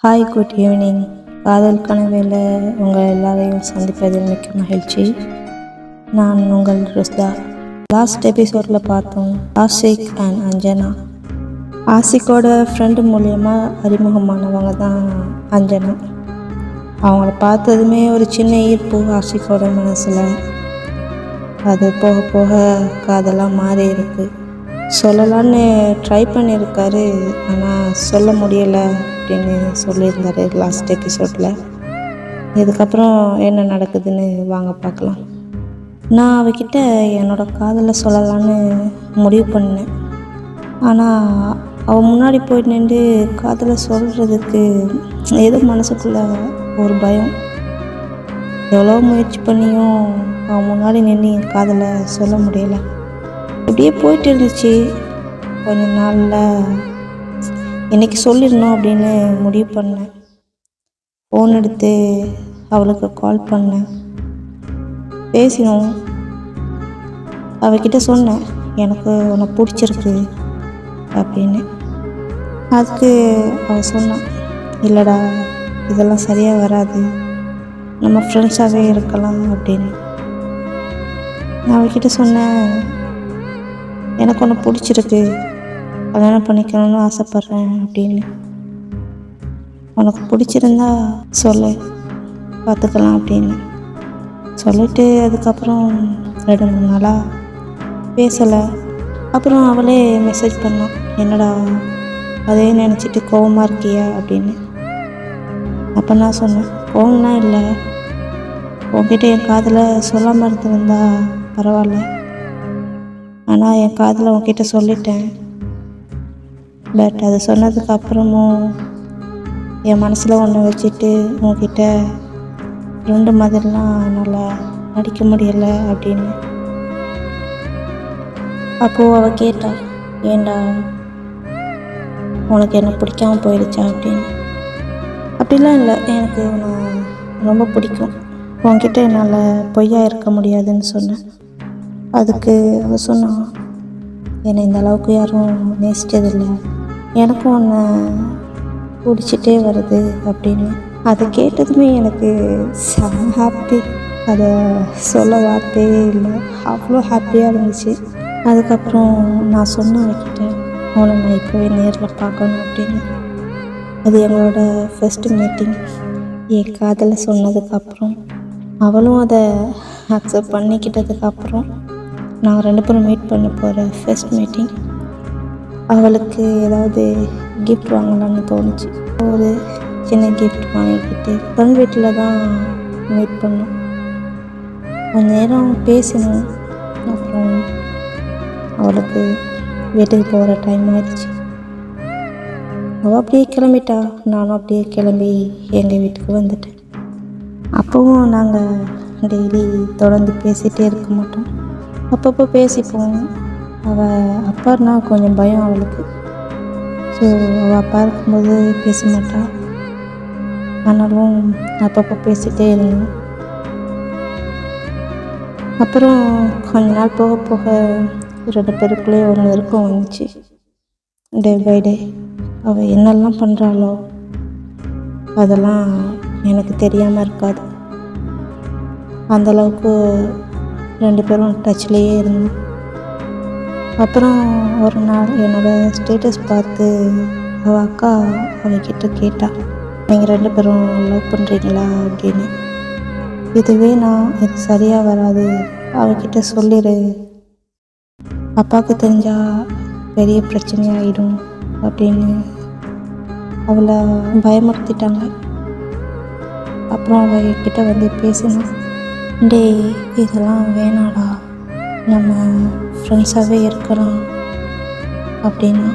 Hi, good evening. காதல் கனவில் உங்கள் எல்லாரையும் சந்திப்பதில் மிக்க மகிழ்ச்சி. நான் உங்கள் ருஸ்தா. லாஸ்ட் எபிசோடில் பார்த்தோம் ஆஷிக் அண்ட் அஞ்சனா. ஆஷிக்கோட ஃப்ரெண்டு மூலியமாக அறிமுகமானவங்க தான் அஞ்சனா. அவங்கள பார்த்ததுமே ஒரு சின்ன ஈர்ப்பு ஆஷிக்கோட மனசில். அது போக போக காதலாக மாறி இருக்கு. சொல்லலான்னு ட்ரை பண்ணியிருக்காரு, ஆனால் சொல்ல முடியலை அப்படின்னு சொல்லியிருந்தாரு லாஸ்ட் எபிசோடில். இதுக்கப்புறம் என்ன நடக்குதுன்னு வாங்க பார்க்கலாம். நான் அவகிட்ட என்னோடய காதலை சொல்லலான்னு முடிவு பண்ணேன். ஆனால் அவள் முன்னாடி போய் நின்று காதலை சொல்கிறதுக்கு ஏதோ மனசுக்குள்ளே ஒரு பயம். எவ்வளோ முயற்சி பண்ணியும் அவன் முன்னாடி நின்று என் காதலை சொல்ல முடியலை. இப்படியே போயிட்டு இருந்துச்சு. கொஞ்ச நாளில் இன்றைக்கி சொல்லிடணும் அப்படின்னு முடிவு பண்ணேன். ஃபோன் எடுத்து அவளுக்கு கால் பண்ணேன், பேசினோம். அவகிட்ட சொன்னேன் எனக்கு உன்னை பிடிச்சிருக்கு அப்படின்னு. அதுக்கு அவள் சொன்னான், இல்லைடா இதெல்லாம் சரியாக வராது, நம்ம ஃப்ரெண்ட்ஸாகவே இருக்கலாம் அப்படின்னு. நான் அவகிட்ட சொன்னேன், எனக்கு ஒன்று பிடிச்சிருக்கு, கல்யாணம் பண்ணிக்கணும்னு ஆசைப்பட்றேன் அப்படின்னு. உனக்கு பிடிச்சிருந்தா சொல்லு, பார்த்துக்கலாம் அப்படின்னு சொல்லிட்டு அதுக்கப்புறம் 2-3 நாளாக பேசலை. அப்புறம் அவளே மெசேஜ் பண்ணான், என்னடா அதே நினச்சிட்டு கோவமாக இருக்கியா அப்படின்னு. அப்போ நான் சொன்னேன், கோவம்லாம் இல்லை, உன்கிட்ட என் காதலை சொல்லாமல் இருந்திருந்தா பரவாயில்ல, ஆனால் என் காதலை உன்கிட்ட சொல்லிட்டேன். பட் அது சொன்னதுக்கு அப்புறமும் என் மனசில் ஒன்று வச்சுட்டு உன்கிட்ட 2 மாதிரிலாம் என்னால் நடிக்க முடியலை அப்படின்னு. அப்போது அவள் கேட்டா, ஏண்டா உனக்கு என்ன பிடிக்காம போயிடுச்சா அப்படின்னு. அப்படிலாம் இல்லை, எனக்கு நான் ரொம்ப பிடிக்கும், உன்கிட்ட என்னால் பொய்யா இருக்க முடியாதுன்னு சொன்னேன். அதுக்கு அவள் சொன்னான், என்னை இந்த அளவுக்கு யாரும் நேசித்ததில்லை, எனக்கும் ஒன்று பிடிச்சிட்டே வருது அப்படின்னு. அதை கேட்டதுமே எனக்கு செம்ம ஹாப்பி. அதை சொல்ல வார்த்தையே இல்லை, அவ்வளோ ஹாப்பியாக இருந்துச்சு. அதுக்கப்புறம் நான் சொன்ன அவகிட்ட, அவனை நான் இப்போவே நேரில் பார்க்கணும் அப்படின்னு. அது எங்களோட ஃபர்ஸ்ட் மீட்டிங். என் காதலை சொன்னதுக்கப்புறம் அவளும் அதை அக்செப்ட் பண்ணிக்கிட்டதுக்கப்புறம் நான் 2 பேரும் மீட் பண்ண போகிற ஃபர்ஸ்ட் மீட்டிங். அவளுக்கு ஏதாவது கிஃப்ட் வாங்கலான்னு தோணுச்சு. ஒரு சின்ன கிஃப்ட் வாங்கிக்கிட்டு ஃப்ரெண்ட் வீட்டில் தான் மீட் பண்ணோம். கொஞ்ச நேரம் பேசினோம். அப்புறம் அவளுக்கு வீட்டுக்கு போகிற டைம் ஆயிடுச்சு. அவள் அப்படியே கிளம்பிட்டா, நானும் அப்படியே கிளம்பி எங்கள் வீட்டுக்கு வந்துட்டேன். அப்போவும் நாங்கள் டெய்லி தொடர்ந்து பேசிகிட்டே இருக்க மாட்டோம், அப்பப்போ பேசிப்போம். அவள் அப்பான்னா கொஞ்சம் பயம் அவளுக்கு. ஸோ அவள் அப்பா இருக்கும்போது பேச மாட்டாள், ஆனாலும் அப்பப்போ பேசிகிட்டே இருந்தோம். அப்புறம் கொஞ்ச நாள் போக போக 2 பேருக்குள்ளே ஒரு நெருக்கம் வந்துச்சு. டே பை டே அவள் என்னெல்லாம் பண்ணுறாளோ அதெல்லாம் எனக்கு தெரியாமல் இருக்காது. அந்தளவுக்கு 2 பேரும் டச்லேயே இருந்தோம். அப்புறம் ஒரு நாள் என்னோடய ஸ்டேட்டஸ் பார்த்து அவள் அக்கா அவகிட்ட கேட்டா, நீங்கள் 2 பேரும் லவ் பண்ணுறீங்களா அப்படின்னு. இதுவே நான் இது சரியாக வராது, அவகிட்ட சொல்லிடு, அப்பாவுக்கு தெரிஞ்சால் பெரிய பிரச்சனையாகிடும் அப்படின்னு அவளை பயமுறுத்திட்டாங்க. அப்புறம் அவகிட்ட வந்து பேசினான், டே இதெல்லாம் வேணாடா, நம்ம ஃப்ரெண்ட்ஸாகவே இருக்கலாம் அப்படின்னா.